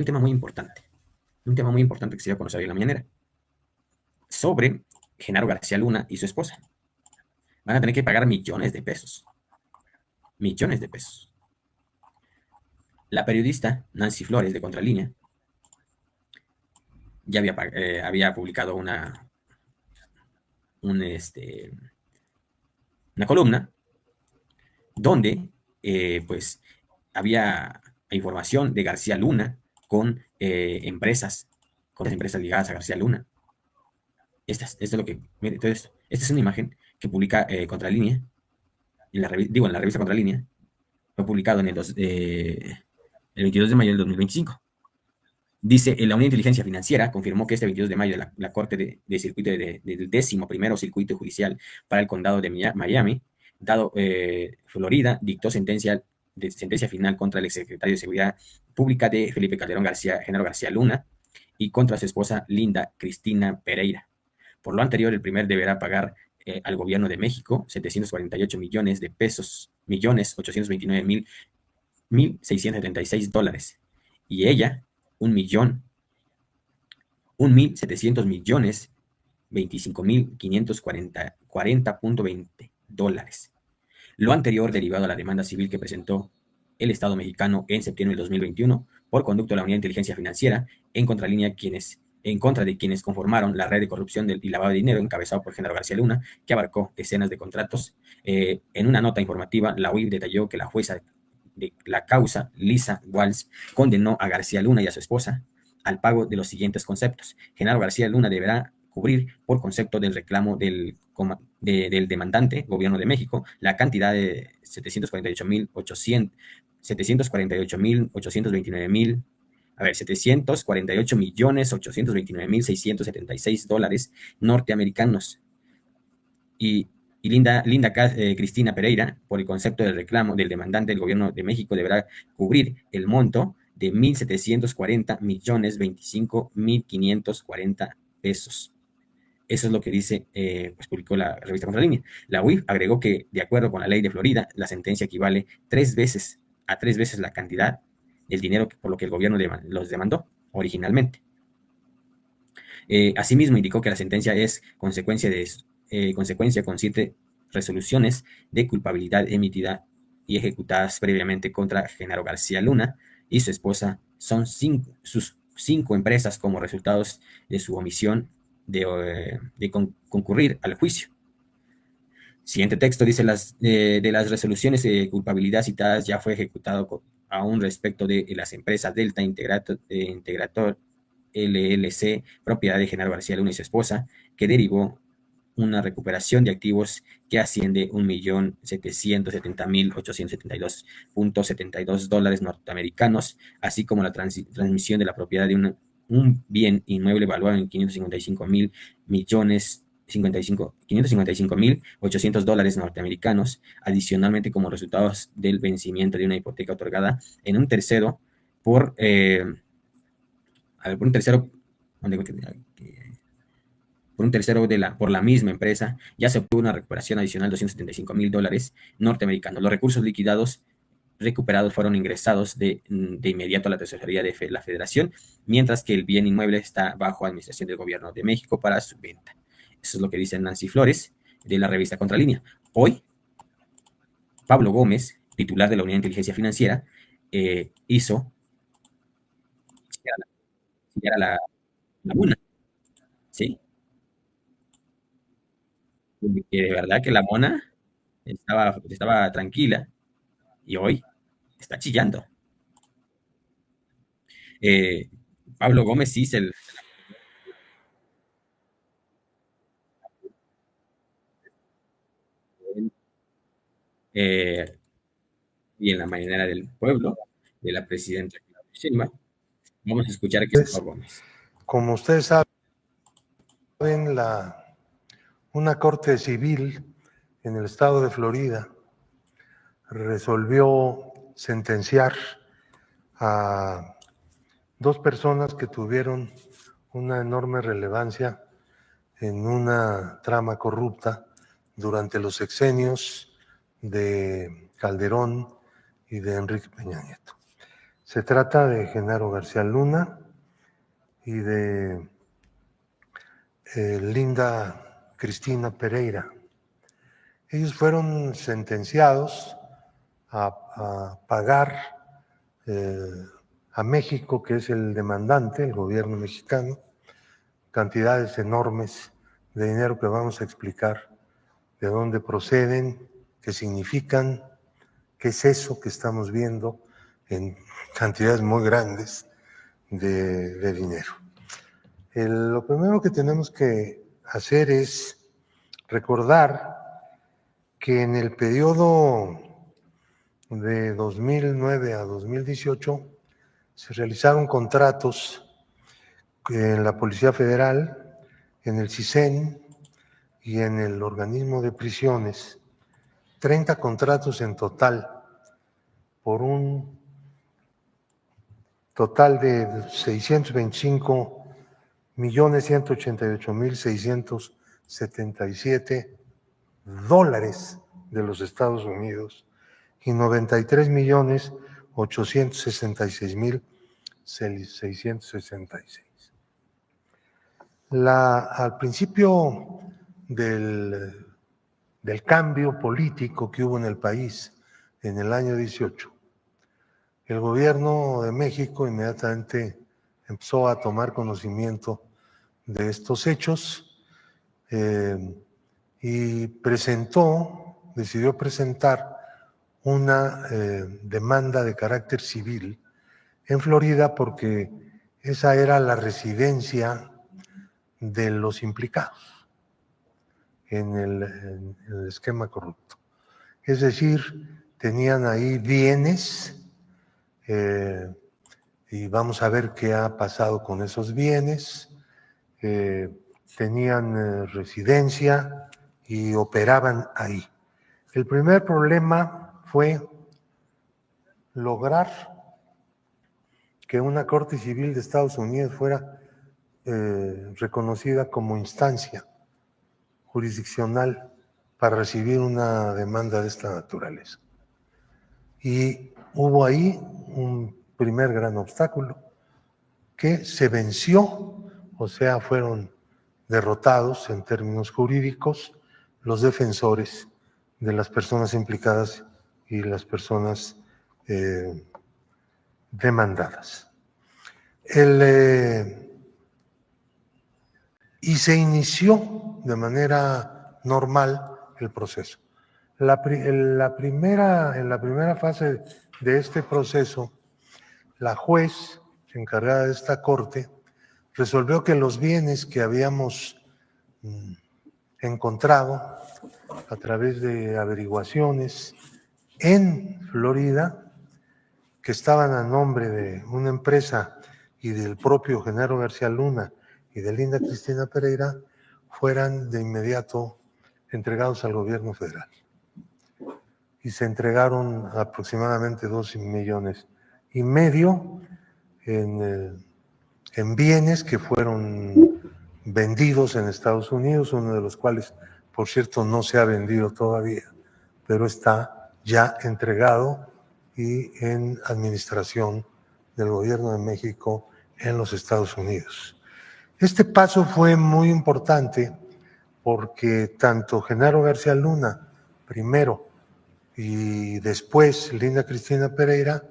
un tema muy importante que se dio a conocer hoy en la mañanera, sobre Genaro García Luna y su esposa. Van a tener que pagar millones de pesos. Millones de pesos. La periodista Nancy Flores, de Contralínea, ya había publicado una columna donde pues había información de García Luna con empresas ligadas a García Luna. Esto es lo que, mire, entonces, esta es una imagen que publica Contralínea, en la revista Contralínea. Fue publicado el 22 de mayo del 2025. Dice, la Unidad de Inteligencia Financiera confirmó que este 22 de mayo la Corte de Circuito del 11º Circuito Judicial para el Condado de Miami, Florida, dictó sentencia final contra el exsecretario de Seguridad Pública de Felipe Calderón García, Genaro García Luna, y contra su esposa Linda Cristina Pereira. Por lo anterior, el primer deberá pagar al gobierno de México 748 millones de pesos, $1,776,000, y ella 1,700,000,000, $25,540,20. Lo anterior derivado a la demanda civil que presentó el Estado mexicano en septiembre del 2021 por conducto de la Unidad de Inteligencia Financiera en contra de quienes conformaron la red de corrupción y lavado de dinero encabezado por Genaro García Luna, que abarcó decenas de contratos. En una nota informativa, la UIF detalló que la jueza de la causa, Lisa Walsh, condenó a García Luna y a su esposa al pago de los siguientes conceptos. Genaro García Luna deberá cubrir por concepto del reclamo del demandante, Gobierno de México, la cantidad de 748,829,676 dólares norteamericanos. Y Linda Cristina Pereira, por el concepto del reclamo del demandante del Gobierno de México, deberá cubrir el monto de 1,740,025,540 pesos. Eso es lo que dice, pues publicó la revista Contralínea. La UIF agregó que, de acuerdo con la ley de Florida, la sentencia equivale a tres veces la cantidad del dinero por lo que el gobierno los demandó originalmente. Asimismo, indicó que la sentencia es consecuencia con 7 resoluciones de culpabilidad emitidas y ejecutadas previamente contra Genaro García Luna y su esposa. Son sus 5 empresas como resultados de su omisión de concurrir al juicio. Siguiente texto dice, de las resoluciones de culpabilidad citadas ya fue ejecutado aún respecto de las empresas Delta Integrator LLC, propiedad de Genaro García Luna y su esposa, que derivó una recuperación de activos que asciende a $1,770,872.72 norteamericanos, así como la transmisión de la propiedad de un bien inmueble evaluado en $555,800 norteamericanos, adicionalmente como resultados del vencimiento de una hipoteca otorgada en un tercero por por la misma empresa. Ya se obtuvo una recuperación adicional de $275,000 norteamericanos. Los recursos recuperados fueron ingresados de inmediato a la tesorería de la Federación, mientras que el bien inmueble está bajo administración del Gobierno de México para su venta. Eso es lo que dice Nancy Flores, de la revista Contralínea. Hoy, Pablo Gómez, titular de la Unidad de Inteligencia Financiera, hizo la mona, ¿sí? Que de verdad que la mona estaba tranquila y hoy está chillando. Eh, Pablo Gómez sí eh, y en la mañanera del pueblo de la presidenta Sheinbaum. Vamos a escuchar qué dice Pablo Gómez. Como ustedes saben, una corte civil en el estado de Florida resolvió sentenciar a 2 personas que tuvieron una enorme relevancia en una trama corrupta durante los sexenios de Calderón y de Enrique Peña Nieto. Se trata de Genaro García Luna y de Linda Cristina Pereira. Ellos fueron sentenciados a pagar a México, que es el demandante, el gobierno mexicano, cantidades enormes de dinero que vamos a explicar de dónde proceden, qué significan, qué es eso que estamos viendo en cantidades muy grandes de dinero. Lo primero que tenemos que hacer es recordar que en el periodo de 2009 a 2018 se realizaron contratos en la Policía Federal, en el CISEN y en el organismo de prisiones, 30 contratos en total, por un total de 625,188,677 dólares de los Estados Unidos y 93,866,666. Al principio del cambio político que hubo en el país en el año 18, el gobierno de México inmediatamente empezó a tomar conocimiento de estos hechos y decidió presentar una demanda de carácter civil en Florida porque esa era la residencia de los implicados en el esquema corrupto. Es decir, tenían ahí bienes y vamos a ver qué ha pasado con esos bienes. Tenían residencia y operaban ahí. El primer problema fue lograr que una Corte Civil de Estados Unidos fuera reconocida como instancia jurisdiccional para recibir una demanda de esta naturaleza. Y hubo ahí un primer gran obstáculo que se venció, o sea, fueron derrotados en términos jurídicos los defensores de las personas implicadas y las personas demandadas. Y se inició de manera normal el proceso. En la primera fase de este proceso, la juez encargada de esta corte resolvió que los bienes que habíamos encontrado a través de averiguaciones en Florida, que estaban a nombre de una empresa y del propio Genaro García Luna y de Linda Cristina Pereira, fueran de inmediato entregados al gobierno federal. Y se entregaron aproximadamente 2,5 millones en bienes que fueron vendidos en Estados Unidos, uno de los cuales, por cierto, no se ha vendido todavía, pero está ya entregado y en administración del gobierno de México en los Estados Unidos. Este paso fue muy importante porque tanto Genaro García Luna, primero, y después Linda Cristina Pereira,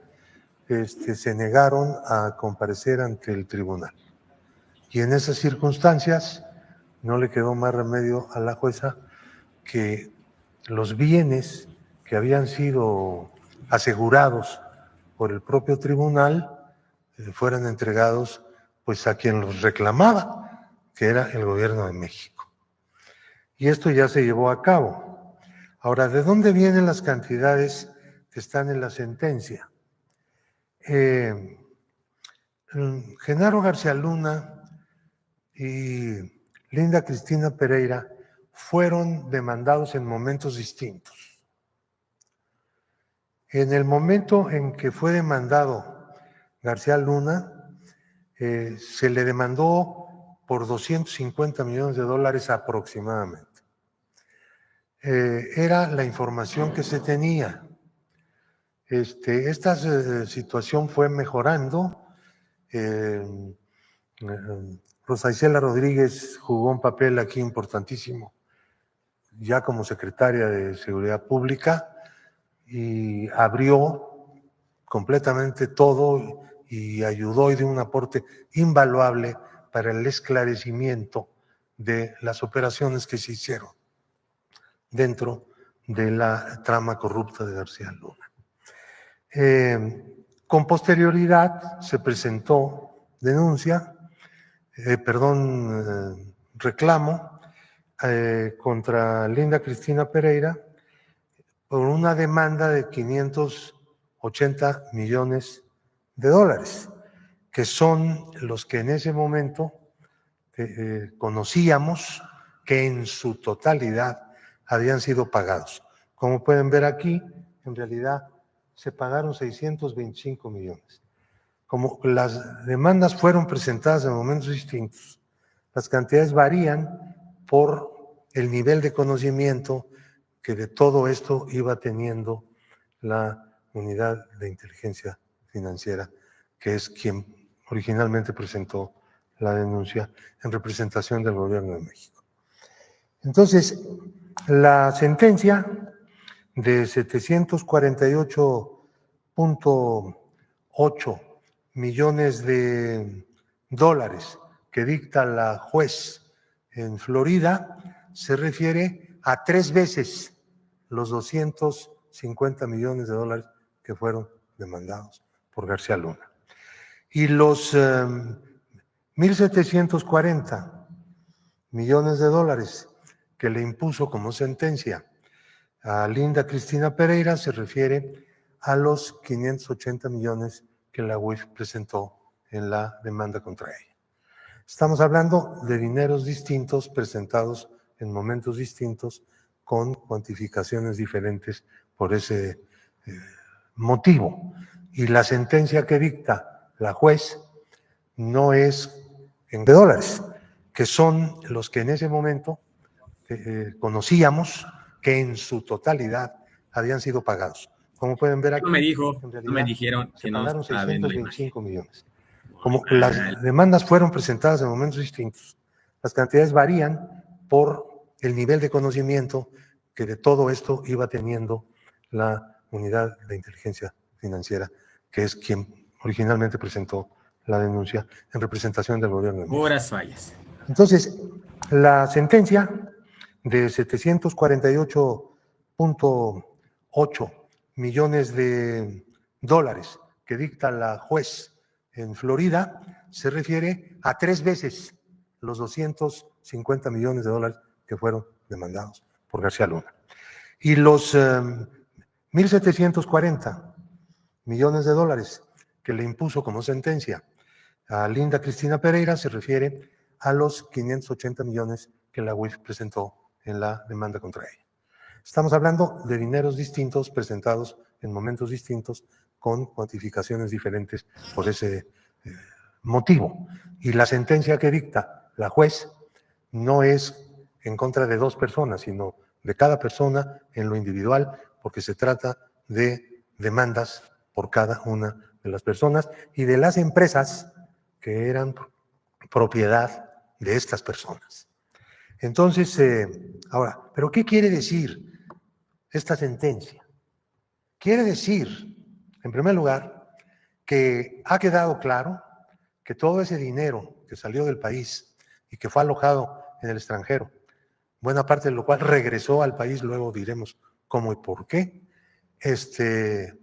se negaron a comparecer ante el tribunal. Y en esas circunstancias no le quedó más remedio a la jueza que los bienes que habían sido asegurados por el propio tribunal fueran entregados pues a quien los reclamaba, que era el gobierno de México. Y esto ya se llevó a cabo. Ahora, ¿de dónde vienen las cantidades que están en la sentencia? Genaro García Luna y Linda Cristina Pereira fueron demandados en momentos distintos. En el momento en que fue demandado García Luna, se le demandó por 250 millones de dólares aproximadamente. Era la información que se tenía. Esta situación fue mejorando. Rosa Isela Rodríguez jugó un papel aquí importantísimo, ya como secretaria de Seguridad Pública, y abrió completamente todo y ayudó y dio un aporte invaluable para el esclarecimiento de las operaciones que se hicieron dentro de la trama corrupta de García Luna. Con posterioridad se presentó reclamo contra Linda Cristina Pereira por una demanda de 580 millones de dólares, que son los que en ese momento conocíamos que en su totalidad habían sido pagados. Como pueden ver aquí, en realidad se pagaron 625 millones. Como las demandas fueron presentadas en momentos distintos, las cantidades varían por el nivel de conocimiento que de todo esto iba teniendo la unidad de inteligencia financiera, que es quien originalmente presentó la denuncia en representación del Gobierno de México. Entonces, la sentencia de 748.8 millones de dólares que dicta la juez en Florida se refiere a 3 veces los 250 millones de dólares que fueron demandados por García Luna. Y los 1.740 millones de dólares que le impuso como sentencia a Linda Cristina Pereira se refiere a los 580 millones que la UIF presentó en la demanda contra ella. Estamos hablando de dineros distintos presentados en momentos distintos con cuantificaciones diferentes por ese motivo. Y la sentencia que dicta la juez no es en dólares, que son los que en ese momento conocíamos que en su totalidad habían sido pagados. Como pueden ver aquí, No me dijo, en realidad no me dijeron se que no pagaron estaba viendo la imagen. 625 millones. Como las demandas fueron presentadas en momentos distintos, las cantidades varían por el nivel de conocimiento que de todo esto iba teniendo la unidad de inteligencia financiera, que es quien originalmente presentó la denuncia en representación del Gobierno de México. Puras fallas. Entonces, la sentencia de 748.8 millones de dólares que dicta la juez en Florida se refiere a 3 veces los 250 millones de dólares que fueron demandados por García Luna. Y los 1.740 millones de dólares que le impuso como sentencia a Linda Cristina Pereira se refiere a los 580 millones que la UIF presentó en la demanda contra ella. Estamos hablando de dineros distintos presentados en momentos distintos con cuantificaciones diferentes por ese motivo. Y la sentencia que dicta la juez no es en contra de 2 personas, sino de cada persona en lo individual, porque se trata de demandas por cada una de las personas y de las empresas que eran propiedad de estas personas. Entonces, ahora, ¿pero qué quiere decir esta sentencia? Quiere decir, en primer lugar, que ha quedado claro que todo ese dinero que salió del país y que fue alojado en el extranjero, buena parte de lo cual regresó al país, luego diremos cómo y por qué, ese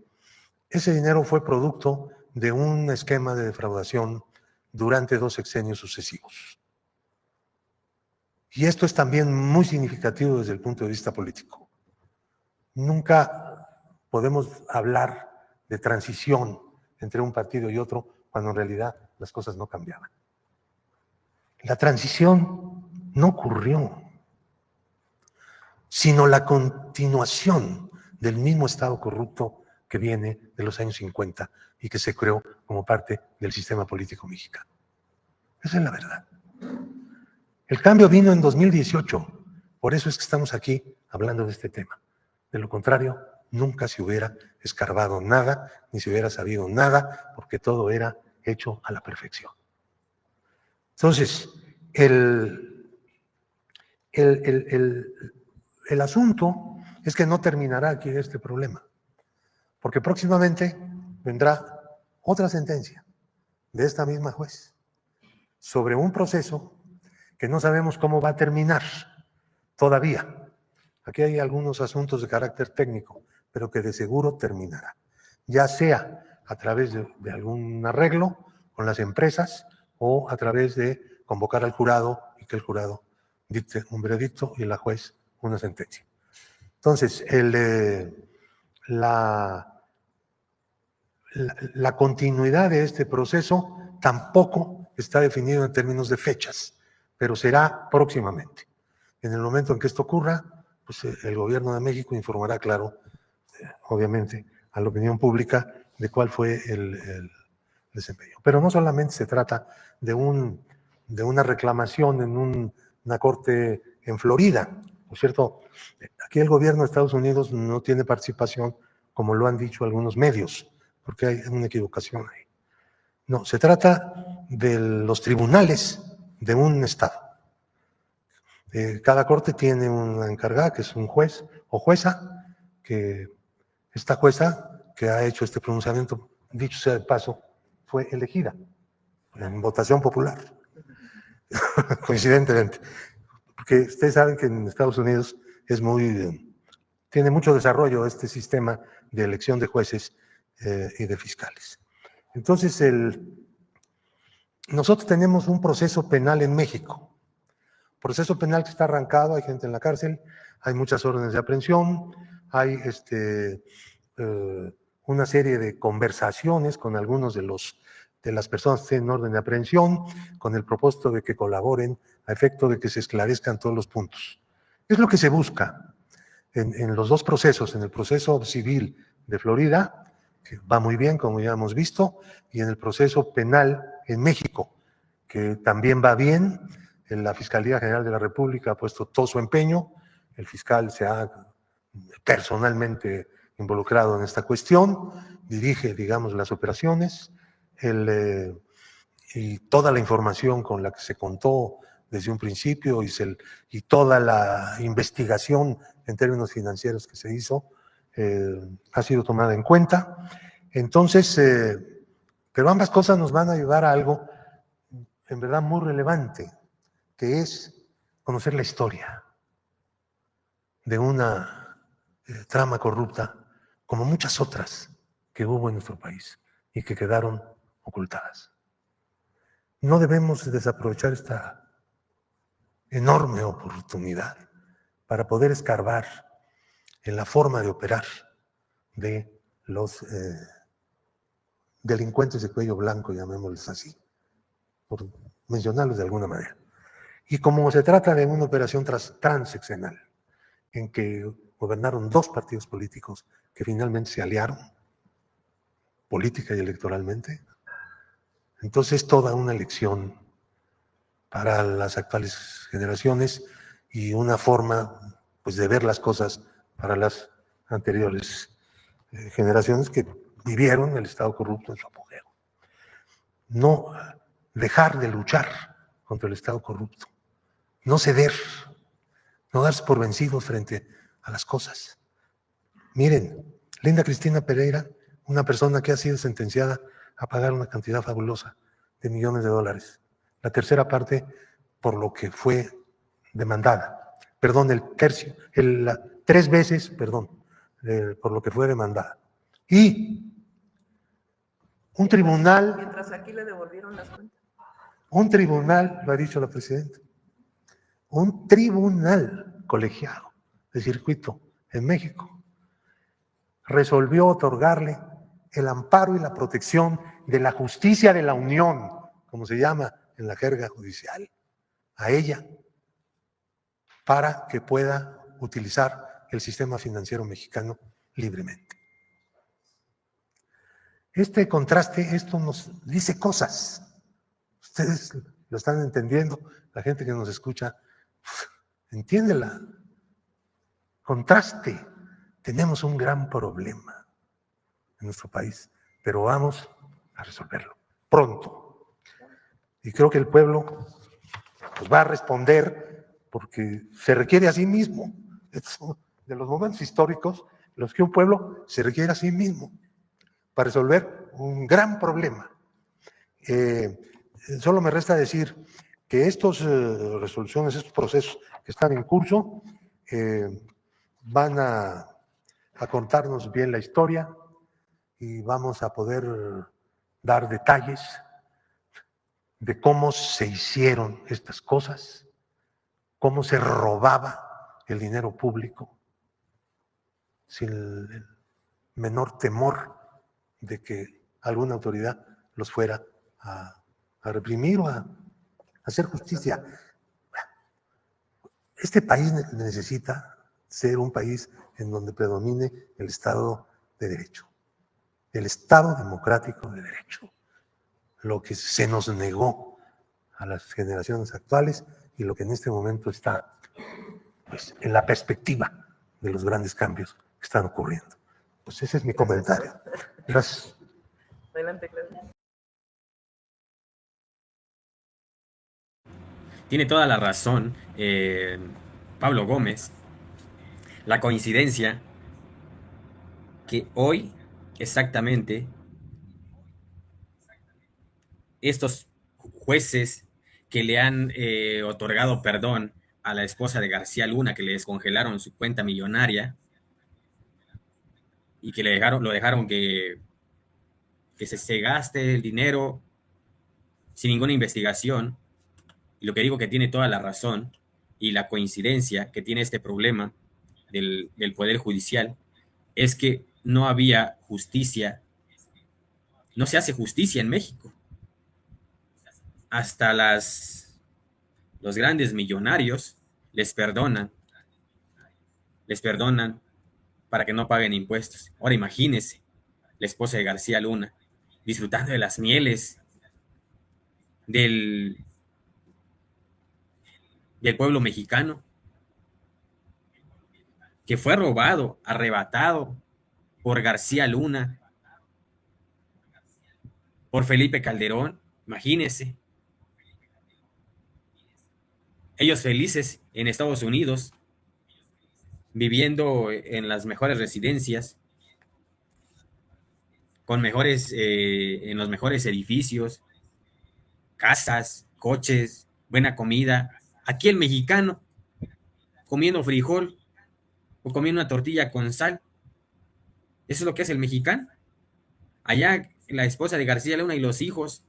dinero fue producto de un esquema de defraudación durante 2 sexenios sucesivos. Y esto es también muy significativo desde el punto de vista político. Nunca podemos hablar de transición entre un partido y otro cuando en realidad las cosas no cambiaban. La transición no ocurrió, sino la continuación del mismo Estado corrupto que viene de los años 50 y que se creó como parte del sistema político mexicano. Esa es la verdad. El cambio vino en 2018, por eso es que estamos aquí hablando de este tema. De lo contrario, nunca se hubiera escarbado nada, ni se hubiera sabido nada, porque todo era hecho a la perfección. Entonces, el asunto es que no terminará aquí este problema, porque próximamente vendrá otra sentencia de esta misma juez sobre un proceso que no sabemos cómo va a terminar todavía. Aquí hay algunos asuntos de carácter técnico, pero que de seguro terminará, ya sea a través de algún arreglo con las empresas o a través de convocar al jurado y que el jurado dicte un veredicto y la juez una sentencia. Entonces, la continuidad de este proceso tampoco está definido en términos de fechas, pero será próximamente. En el momento en que esto ocurra, pues el gobierno de México informará, claro, obviamente, a la opinión pública de cuál fue el desempeño. Pero no solamente se trata de una reclamación en una corte en Florida, ¿no es cierto? Aquí el gobierno de Estados Unidos no tiene participación, como lo han dicho algunos medios, porque hay una equivocación ahí. No, se trata de los tribunales de un estado. Cada corte tiene una encargada, que es un juez o jueza, que esta jueza que ha hecho este pronunciamiento, dicho sea de paso, fue elegida en votación popular, coincidentemente, porque ustedes saben que en Estados Unidos tiene mucho desarrollo este sistema de elección de jueces y de fiscales. Entonces, nosotros tenemos un proceso penal en México, proceso penal que está arrancado, hay gente en la cárcel, hay muchas órdenes de aprehensión, hay una serie de conversaciones con algunos de las personas que tienen orden de aprehensión, con el propósito de que colaboren a efecto de que se esclarezcan todos los puntos. Es lo que se busca en los dos procesos, en el proceso civil de Florida, que va muy bien, como ya hemos visto, y en el proceso penal en México, que también va bien. La Fiscalía General de la República ha puesto todo su empeño, el fiscal se ha personalmente involucrado en esta cuestión, dirige, digamos, las operaciones, y toda la información con la que se contó desde un principio y toda la investigación en términos financieros que se hizo ha sido tomada en cuenta. Entonces, pero ambas cosas nos van a ayudar a algo en verdad muy relevante, que es conocer la historia de una trama corrupta, como muchas otras que hubo en nuestro país y que quedaron ocultadas. No debemos desaprovechar esta enorme oportunidad para poder escarbar en la forma de operar de los delincuentes de cuello blanco, llamémosles así, por mencionarlos de alguna manera. Y como se trata de una operación transeccional, en que gobernaron dos partidos políticos que finalmente se aliaron política y electoralmente, entonces es toda una lección para las actuales generaciones y una forma, pues, de ver las cosas para las anteriores generaciones que vivieron el Estado corrupto en su apogeo. No dejar de luchar contra el Estado corrupto, no ceder, no darse por vencidos frente a las cosas. Miren, Linda Cristina Pereira, una persona que ha sido sentenciada a pagar una cantidad fabulosa de millones de dólares, la tercera parte por lo que fue demandada, perdón, tres veces, perdón, por lo que fue demandada. Y un tribunal... Mientras aquí le devolvieron las cuentas. Un tribunal, lo ha dicho la presidenta, un tribunal colegiado de circuito en México resolvió otorgarle el amparo y la protección de la justicia de la Unión, como se llama en la jerga judicial, a ella, para que pueda utilizar el sistema financiero mexicano libremente. Este contraste, esto nos dice cosas. Ustedes lo están entendiendo, la gente que nos escucha, entiéndela. Contraste Tenemos un gran problema en nuestro país, pero vamos a resolverlo pronto. Y creo que el pueblo pues, va a responder porque se requiere a sí mismo. Es de los momentos históricos en los que un pueblo se requiere a sí mismo para resolver un gran problema. Solo me resta decir que estas resoluciones, estos procesos que están en curso, van a contarnos bien la historia y vamos a poder dar detalles de cómo se hicieron estas cosas, cómo se robaba el dinero público sin el menor temor de que alguna autoridad los fuera a reprimir o a hacer justicia. Este país necesita ser un país en donde predomine el Estado de Derecho, el Estado democrático de Derecho, lo que se nos negó a las generaciones actuales y lo que en este momento está pues, en la perspectiva de los grandes cambios que están ocurriendo. Pues ese es mi comentario. Gracias. Adelante, Claudia. Tiene toda la razón Pablo Gómez. La coincidencia que hoy exactamente estos jueces que le han otorgado perdón a la esposa de García Luna, que le descongelaron su cuenta millonaria y que lo dejaron que se gaste el dinero sin ninguna investigación. Y lo que digo que tiene toda la razón y la coincidencia que tiene este problema del Poder Judicial es que no había justicia, no se hace justicia en México. Hasta los grandes millonarios les perdonan para que no paguen impuestos. Ahora imagínense, la esposa de García Luna, disfrutando de las mieles del, del pueblo mexicano, que fue robado, arrebatado por García Luna, por Felipe Calderón. Imagínense, ellos felices en Estados Unidos, viviendo en las mejores residencias, en los mejores edificios, casas, coches, buena comida. Aquí el mexicano comiendo frijol o comiendo una tortilla con sal. Eso es lo que es el mexicano. Allá la esposa de García Luna y los hijos,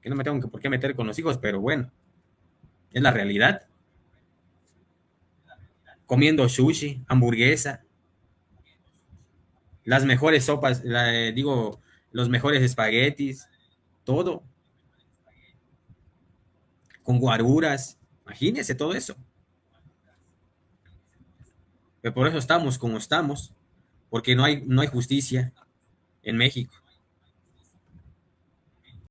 que no me tengo por qué meter con los hijos, pero bueno, es la realidad. Comiendo sushi, hamburguesa, las mejores sopas, los mejores espaguetis, todo, con guaruras. Imagínense todo eso. Pero por eso estamos como estamos, porque no hay justicia en México.